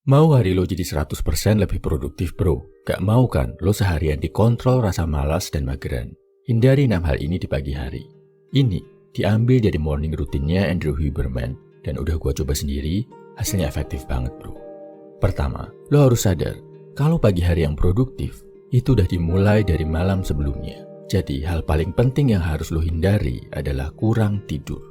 Mau hari lo jadi 100% lebih produktif bro? Gak mau kan lo seharian dikontrol rasa malas dan mageran? Hindari 6 hal ini di pagi hari. Ini diambil dari morning rutinnya Andrew Huberman dan udah gua coba sendiri, hasilnya efektif banget bro. Pertama, lo harus sadar kalau pagi hari yang produktif itu udah dimulai dari malam sebelumnya. Jadi hal paling penting yang harus lo hindari adalah kurang tidur.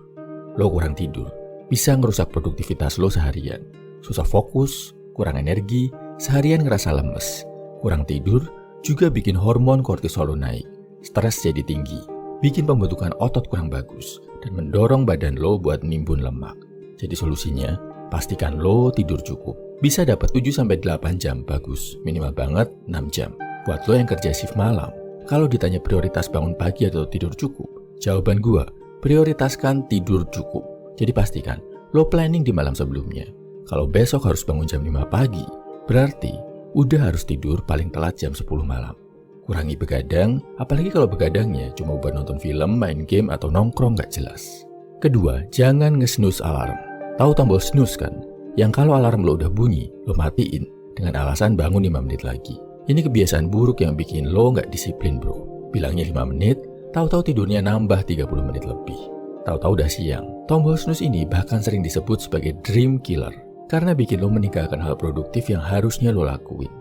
Lo kurang tidur bisa ngerusak produktivitas lo seharian. Susah fokus, kurang energi, seharian ngerasa lemes. Kurang tidur juga bikin hormon kortisol lo naik, stres jadi tinggi, bikin pembentukan otot kurang bagus, dan mendorong badan lo buat nimbun lemak. Jadi solusinya, pastikan lo tidur cukup. Bisa dapat 7-8 jam bagus, minimal banget 6 jam. Buat lo yang kerja shift malam, kalau ditanya prioritas bangun pagi atau tidur cukup, jawaban gua, prioritaskan tidur cukup. Jadi pastikan lo planning di malam sebelumnya. Kalau besok harus bangun jam 5 pagi, berarti udah harus tidur paling telat jam 10 malam. Kurangi begadang, apalagi kalau begadangnya cuma buat nonton film, main game, atau nongkrong gak jelas. Kedua, jangan nge-snooze alarm. Tahu tombol snooze kan? Yang kalau alarm lo udah bunyi, lo matiin dengan alasan bangun 5 menit lagi. Ini kebiasaan buruk yang bikin lo gak disiplin bro. Bilangnya 5 menit, tahu-tahu tidurnya nambah 30 menit lebih. Tahu-tahu udah siang. Tombol snooze ini bahkan sering disebut sebagai dream killer. Karena bikin lo meninggalkan hal produktif yang harusnya lo lakuin.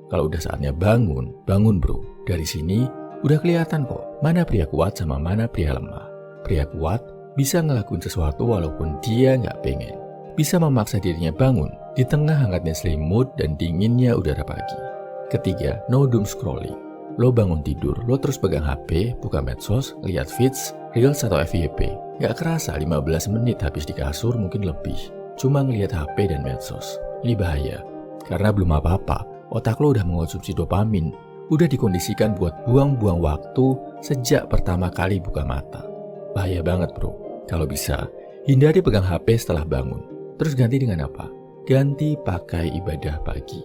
Kalau udah saatnya bangun, bangun bro. Dari sini, udah kelihatan kok mana pria kuat sama mana pria lemah. Pria kuat bisa ngelakuin sesuatu walaupun dia nggak pengen. Bisa memaksa dirinya bangun di tengah hangatnya selimut dan dinginnya udara pagi. Ketiga, no doom scrolling. Lo bangun tidur, lo terus pegang HP, buka medsos, lihat feeds, reels atau FYP. Nggak kerasa 15 menit habis di kasur, mungkin lebih. Cuma ngelihat HP dan medsos. Ini bahaya, karena belum apa-apa, otak lo udah mengonsumsi dopamin, udah dikondisikan buat buang-buang waktu sejak pertama kali buka mata. Bahaya banget bro. Kalau bisa, hindari pegang HP setelah bangun. Terus ganti dengan apa? Ganti pakai ibadah pagi.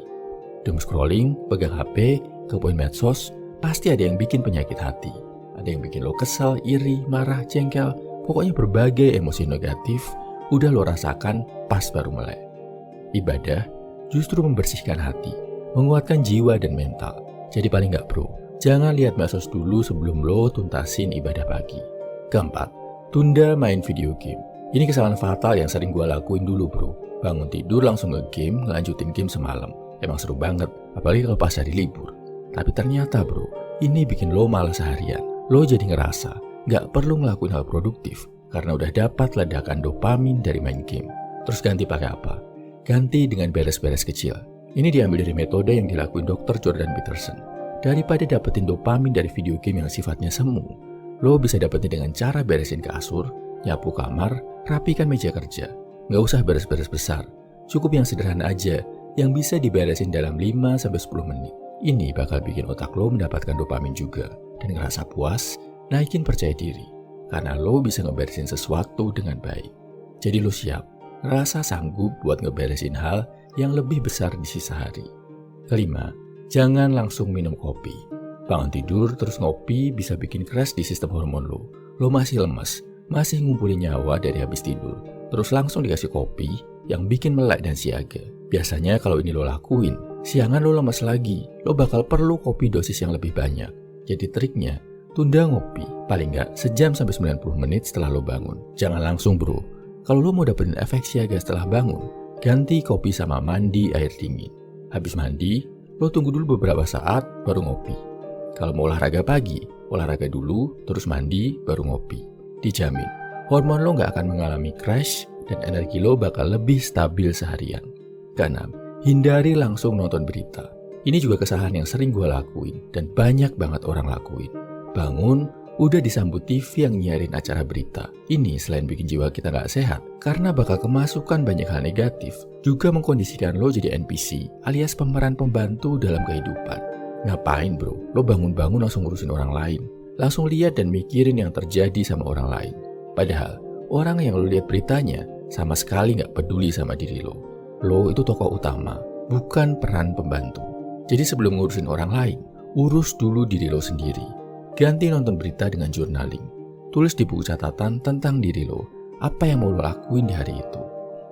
Doom scrolling, pegang HP, kepoin medsos, pasti ada yang bikin penyakit hati. Ada yang bikin lo kesal, iri, marah, jengkel, pokoknya berbagai emosi negatif udah lo rasakan pas baru mulai. Ibadah justru membersihkan hati, menguatkan jiwa dan mental. Jadi paling gak bro, jangan lihat medsos dulu sebelum lo tuntasin ibadah pagi. Keempat, tunda main video game. Ini kesalahan fatal yang sering gue lakuin dulu bro. Bangun tidur langsung nge-game, ngelanjutin game semalam. Emang seru banget, apalagi kalau pas hari libur. Tapi ternyata bro, ini bikin lo malas seharian. Lo jadi ngerasa gak perlu ngelakuin hal produktif karena udah dapat ledakan dopamin dari main game. Terus ganti pakai apa? Ganti dengan beres-beres kecil. Ini diambil dari metode yang dilakuin Dr. Jordan Peterson. Daripada dapetin dopamin dari video game yang sifatnya semu, lo bisa dapetin dengan cara beresin kasur, nyapu kamar, rapikan meja kerja. Nggak usah beres-beres besar, cukup yang sederhana aja, yang bisa diberesin dalam 5-10 menit. Ini bakal bikin otak lo mendapatkan dopamin juga, dan ngerasa puas, naikin percaya diri. Karena lo bisa ngeberesin sesuatu dengan baik. Jadi lo siap, ngerasa sanggup buat ngeberesin hal yang lebih besar di sisa hari. Kelima, jangan langsung minum kopi. Bangun tidur terus ngopi bisa bikin crash di sistem hormon lo. Lo masih lemes, masih ngumpulin nyawa dari habis tidur. Terus langsung dikasih kopi yang bikin melek dan siaga. Biasanya kalau ini lo lakuin, siangan lo lemes lagi. Lo bakal perlu kopi dosis yang lebih banyak. Jadi triknya, tunda ngopi, paling nggak sejam sampai 90 menit setelah lo bangun. Jangan langsung bro. Kalau lo mau dapetin efek siaga setelah bangun, ganti kopi sama mandi air dingin. Habis mandi, lo tunggu dulu beberapa saat baru ngopi. Kalau mau olahraga pagi, olahraga dulu, terus mandi, baru ngopi. Dijamin, hormon lo nggak akan mengalami crash dan energi lo bakal lebih stabil seharian. Keenam, hindari langsung nonton berita. Ini juga kesalahan yang sering gue lakuin dan banyak banget orang lakuin. Bangun, udah disambut TV yang nyiarin acara berita. Ini selain bikin jiwa kita gak sehat, karena bakal kemasukan banyak hal negatif, juga mengkondisikan lo jadi NPC, alias pemeran pembantu dalam kehidupan. Ngapain bro? Lo bangun-bangun langsung ngurusin orang lain. Langsung lihat dan mikirin yang terjadi sama orang lain. Padahal, orang yang lo lihat beritanya, sama sekali gak peduli sama diri lo. Lo itu tokoh utama, bukan peran pembantu. Jadi sebelum ngurusin orang lain, urus dulu diri lo sendiri. Ganti nonton berita dengan journaling. Tulis di buku catatan tentang diri lo. Apa yang mau lo lakuin di hari itu?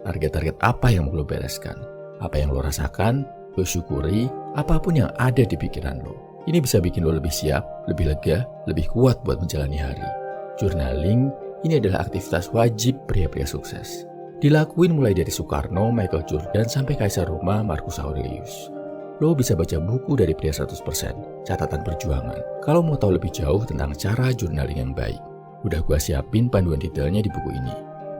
Target-target apa yang mau lo bereskan? Apa yang lo rasakan, lo syukuri, apapun yang ada di pikiran lo. Ini bisa bikin lo lebih siap, lebih lega, lebih kuat buat menjalani hari. Journaling ini adalah aktivitas wajib pria-pria sukses. Dilakuin mulai dari Soekarno, Michael Jordan, sampai Kaisar Roma, Marcus Aurelius. Lo bisa baca buku dari Pria 100%, Catatan Perjuangan, kalau mau tahu lebih jauh tentang cara journaling yang baik. Udah gua siapin panduan detailnya di buku ini.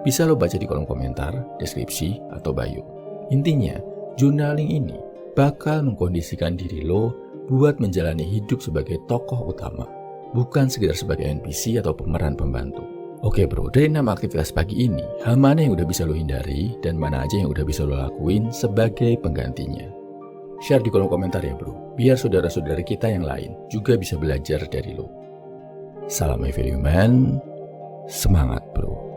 Bisa lo baca di kolom komentar, deskripsi, atau bio. Intinya, journaling ini bakal mengkondisikan diri lo buat menjalani hidup sebagai tokoh utama, bukan sekedar sebagai NPC atau pemeran pembantu. Oke bro, dari 6 aktivitas pagi ini, hal mana yang udah bisa lo hindari dan mana aja yang udah bisa lo lakuin sebagai penggantinya? Share di kolom komentar ya bro, biar saudara-saudari kita yang lain juga bisa belajar dari lo. Salam My Value Man, semangat bro.